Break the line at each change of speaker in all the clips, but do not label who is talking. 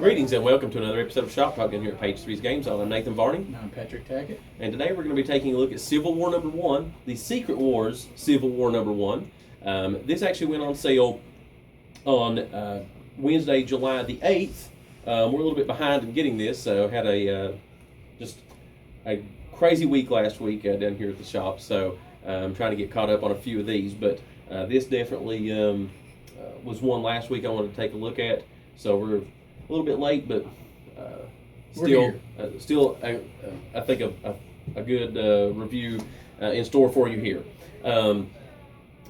Greetings and welcome to another episode of Shop Talk here at Page 3's Game Zone. I'm Nathan Varney.
And I'm Patrick Tackett.
And today we're going to be taking a look at Civil War number 1, the Secret Wars Civil War number 1. This actually went on sale on Wednesday, July the 8th. We're a little bit behind in getting this, so had just a crazy week last week down here at the shop, so I'm trying to get caught up on a few of these, but this definitely was one last week I wanted to take a look at, so we're a little bit late, but still, I think a good review in store for you here.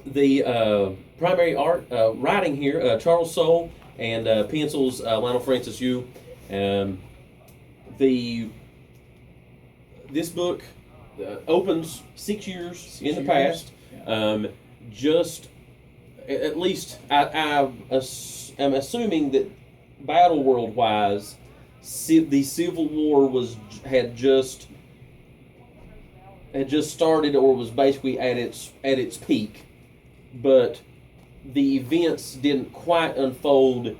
The primary art writing here, Charles Soule, and pencils, Lionel Francis Yu. This book opens 6 years in the past.
Yeah.
Just at least I am assuming that battle world wise, the Civil War had just started, or was basically at its peak, but the events didn't quite unfold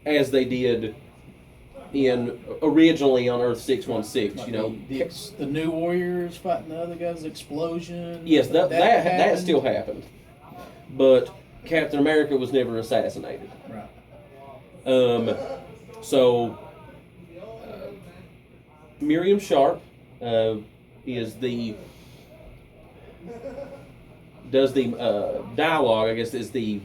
as they did originally on Earth 616.
Like the New Warriors fighting the other guys, explosion.
Yes, that still happened, but Captain America was never assassinated.
Right.
Miriam Sharp does the dialogue, I guess, is the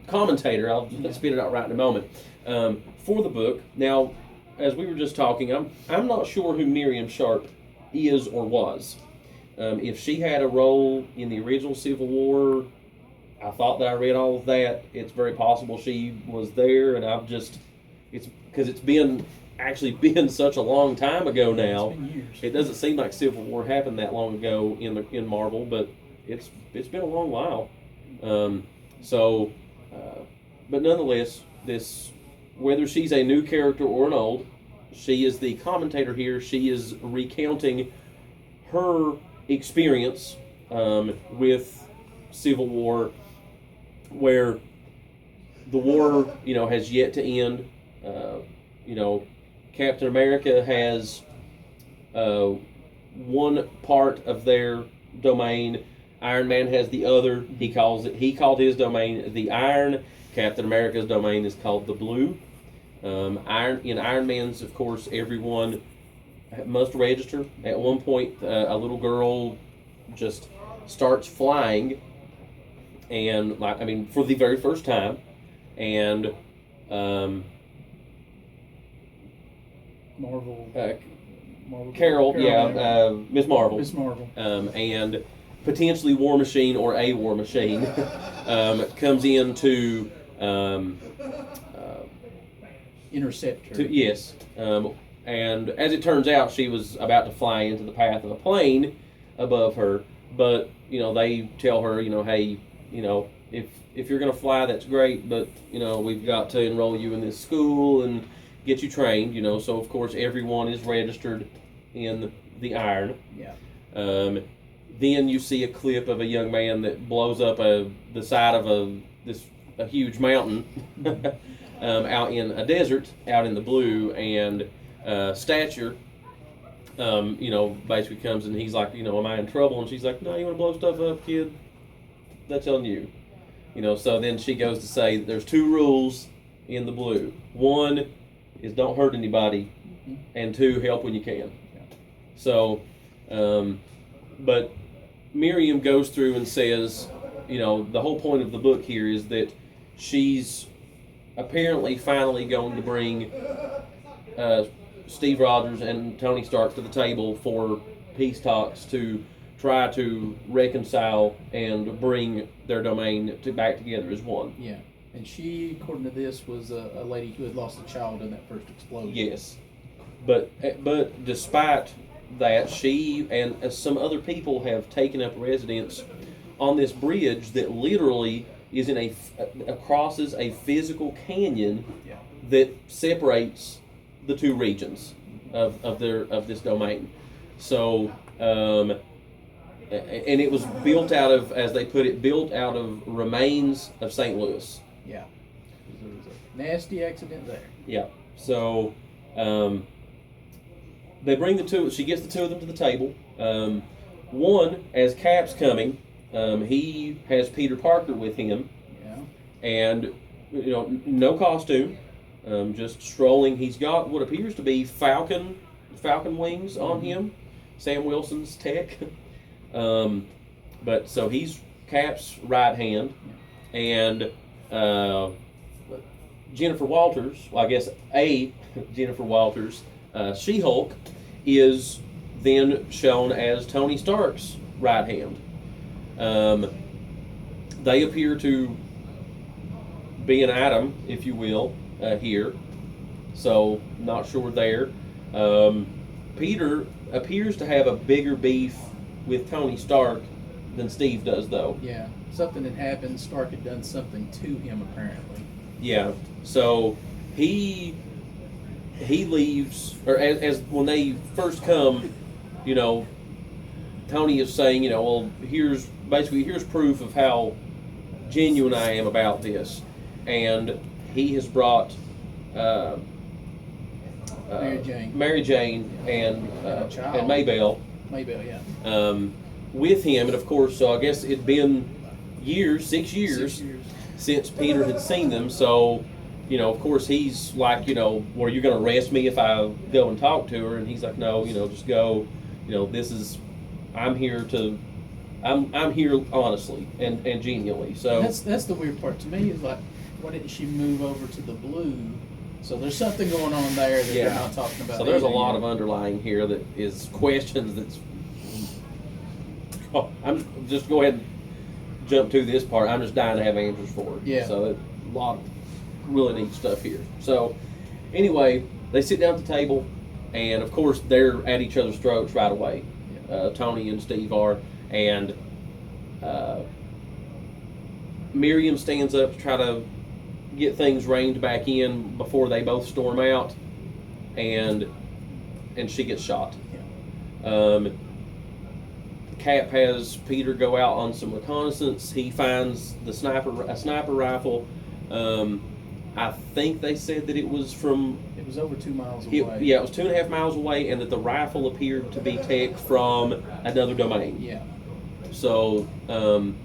commentator. I'll spit it out right in a moment, for the book. Now, as we were just talking, I'm not sure who Miriam Sharp is or was. If she had a role in the original Civil War, I thought that I read all of that. It's very possible she was there, and it's because it's been such a long time ago now.
It's been years.
It doesn't seem like Civil War happened that long ago in Marvel, but it's been a long while. But nonetheless, whether she's a new character or an old, she is the commentator here. She is recounting her experience with Civil War, where the war, has yet to end. Captain America has one part of their domain. Iron Man has the other. He called his domain the Iron. Captain America's domain is called the Blue. In Iron Man's, of course, everyone must register. At one point, a little girl just starts flying, and for the very first time, and
Marvel
Carol, Miss Marvel.
Miss Marvel.
And potentially War Machine or a War Machine comes in to
intercept her.
Yes. And as it turns out, she was about to fly into the path of a plane above her, but they tell her, hey, if you're going to fly, that's great, but we've got to enroll you in this school and get you trained, so of course everyone is registered in the Iron.
Yeah.
Then you see a clip of a young man that blows up the side of a huge mountain out in a desert, out in the Blue, and Stature, basically comes and he's like, am I in trouble? And she's like, no, you want to blow stuff up, kid? That's on you. So then she goes to say there's 2 rules in the Blue. 1 is don't hurt anybody, and 2, help when you can.
Yeah.
So, but Miriam goes through and says, the whole point of the book here is that she's apparently finally going to bring Steve Rogers and Tony Stark to the table for peace talks to try to reconcile and bring their domain back together as one.
Yeah. And she, according to this, was a lady who had lost a child in that first explosion.
Yes. But despite that, she and some other people have taken up residence on this bridge that literally is crosses a physical canyon.
Yeah.
That separates the 2 regions of this domain. So, and it was built out of, as they put it, remains of St. Louis.
Yeah. There was a nasty accident there.
Yeah. So they bring the two. She gets the two of them to the table. One, as Cap's coming, he has Peter Parker with him, and no costume, just strolling. He's got what appears to be falcon wings on him, Sam Wilson's tech. But so he's Cap's right hand, and Jennifer Walters, well, I guess Jennifer Walters, She-Hulk, is then shown as Tony Stark's right hand. They appear to be an atom, if you will, here. So, not sure there. Peter appears to have a bigger beef with Tony Stark than Steve does, though.
Yeah, something had happened. Stark had done something to him, apparently.
Yeah, so he leaves, or as when they first come, Tony is saying, well, here's proof of how genuine I am about this, and he has brought Mary Jane and Maybelle.
Maybelle, yeah.
With him, and of course, so I guess it'd been 6 years since Peter had seen them, so, of course he's like, well, you're going to arrest me if I go and talk to her, and he's like, no, just go, I'm here honestly and genially, so.
That's the weird part to me, is like, why didn't she move over to the blue? So there's something going on there that they're not talking about.
So there's a lot of underlying here that is questions that's, I'm just go ahead and jump to this part. I'm just dying to have answers for it.
Yeah.
So a lot of really neat stuff here. So anyway, they sit down at the table, and of course they're at each other's throats right away. Yeah. Tony and Steve are, and Miriam stands up to try to get things reined back in before they both storm out, and she gets shot. Yeah. Cap has Peter go out on some reconnaissance. He finds a sniper rifle. I think they said that it was
over 2 miles away.
Yeah, it was 2.5 miles away, and that the rifle appeared to be tech from another domain.
Yeah.
So,
and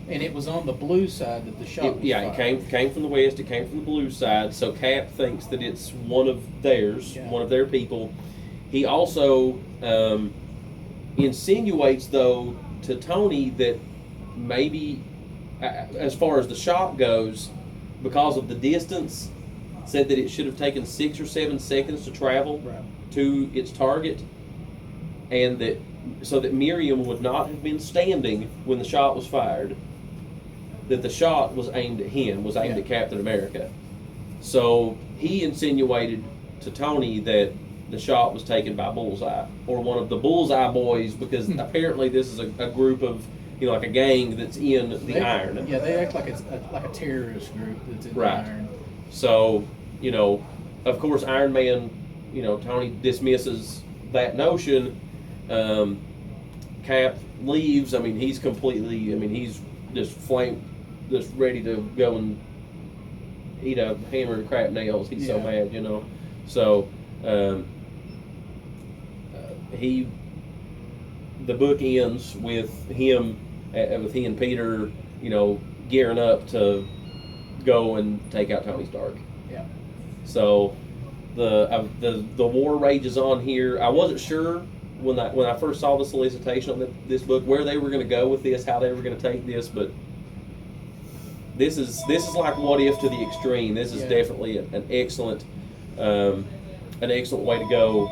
it was on the blue side that the shot was
fired. It came from the west. It came from the blue side. So Cap thinks that it's one of theirs, one of their people. He also insinuates, though, to Tony that maybe, as far as the shot goes, because of the distance, said that it should have taken 6 or 7 seconds to travel to its target, and that so that Miriam would not have been standing when the shot was fired. That the shot was aimed at him, was aimed at Captain America. So he insinuated to Tony that the shot was taken by Bullseye, or one of the Bullseye boys, because apparently this is a group of, like a gang that's in the Iron.
Yeah, they act like it's like a terrorist group that's in the Iron.
So, of course, Iron Man, Tony dismisses that notion. Cap leaves. I mean, he's he's just ready to go and eat a hammer and crap nails. He's so mad, So, the book ends with him, with he and Peter, gearing up to go and take out Tony Stark.
Yeah.
So, the war rages on here. I wasn't sure when I first saw the solicitation on this book where they were going to go with this, how they were going to take this, but this is like What If to the extreme. This is definitely an excellent way to go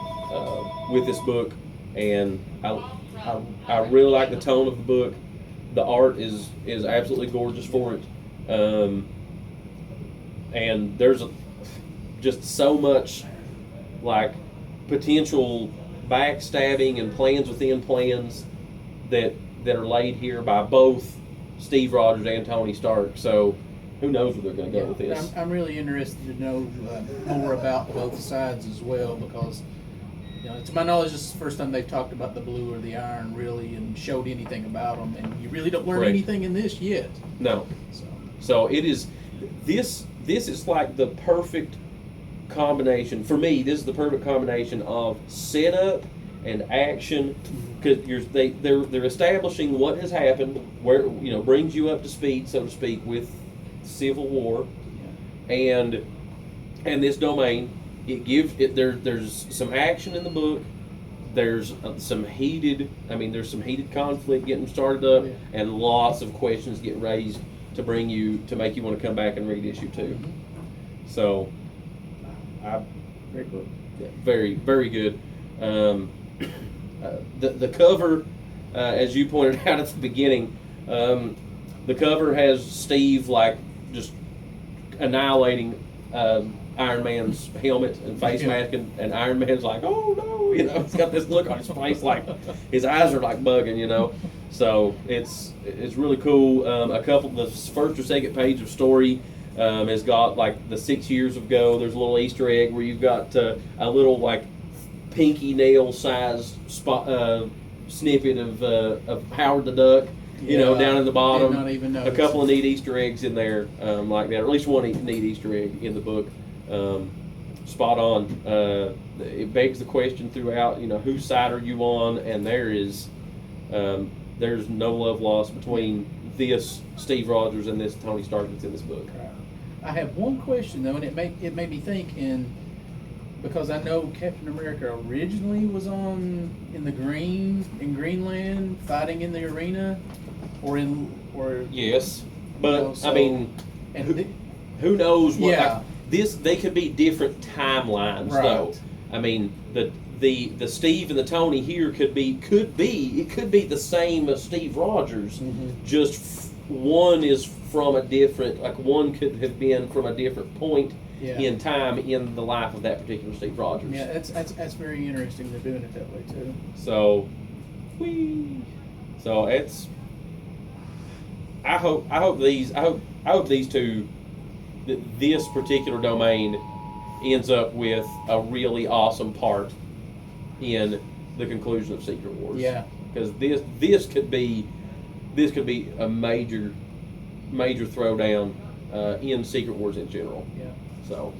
with this book, and I really like the tone of the book. The art is absolutely gorgeous for it, and there's just so much like potential backstabbing and plans within plans that are laid here by both Steve Rogers and Tony Stark. So who knows where they're going to go with this.
I'm really interested to know more about both sides as well, because to my knowledge, this is the first time they've talked about the blue or the iron really and showed anything about them, and you really don't learn anything in this yet.
No. So it is this this is like the perfect combination for me. This is the perfect combination of setup and action, because they're establishing what has happened, where brings you up to speed, so to speak, with Civil War, and this domain. It gives it there's some action in the book. There's some heated conflict getting started up, and lots of questions get raised to make you want to come back and read issue 2. So,
Great book.
Very, very good. The cover, as you pointed out at the beginning, the cover has Steve just annihilating Iron Man's helmet and face mask, and Iron Man's like, oh no, he's got this look on his face, like his eyes are bugging, So it's really cool. The first or second page of story has got the 6 years ago. There's a little Easter egg where you've got a little pinky nail size snippet of Howard the Duck. Down in the bottom.
Did not even notice.
A couple of neat Easter eggs in there, like that, or at least one neat Easter egg in the book. Spot on. It begs the question throughout, whose side are you on? And there's no love lost between this Steve Rogers and this Tony Stark that's in this book.
I have one question though, and it made me think, because I know Captain America originally was in Greenland fighting in the arena,
yes, but who knows what?
Yeah.
They could be different timelines,
right.
though. The Steve and the Tony here could be the same as Steve Rogers.
Mm-hmm.
Just one is from a different, one could have been from a different point in time in the life of that particular Steve Rogers.
Yeah, that's very interesting. They're doing it that way too.
So it's. I hope these two. This particular domain ends up with a really awesome part in the conclusion of Secret Wars.
Yeah,
because this could be a major throwdown in Secret Wars in general.
Yeah.
So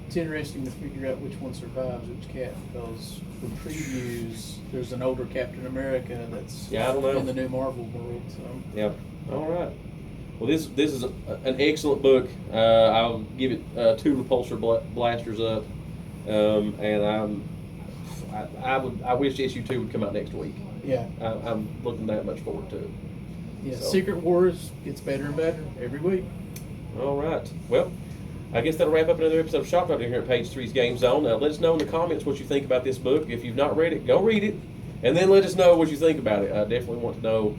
it's interesting to figure out which one survives which cap, because the previews there's an older Captain America that's
I don't know.
in the new Marvel world. So
yeah. All right. Well, this is an excellent book. I'll give it 2 repulsor blasters up, and I wish issue 2 would come out next week.
Yeah,
I'm looking that much forward to it.
Yeah,
So.
Secret Wars gets better and better every week.
All right. Well, I guess that'll wrap up another episode of Shop Talk here at Page 3's Game Zone. Let us know in the comments what you think about this book. If you've not read it, go read it, and then let us know what you think about it. I definitely want to know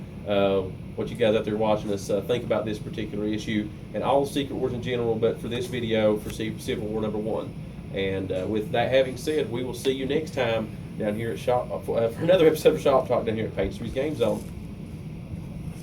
what you guys out there watching us think about this particular issue and all Secret Wars in general, but for this video for Civil War #1. And with that having said, we will see you next time down here at Shop for another episode of Shop Talk down here at Page 3's Game Zone.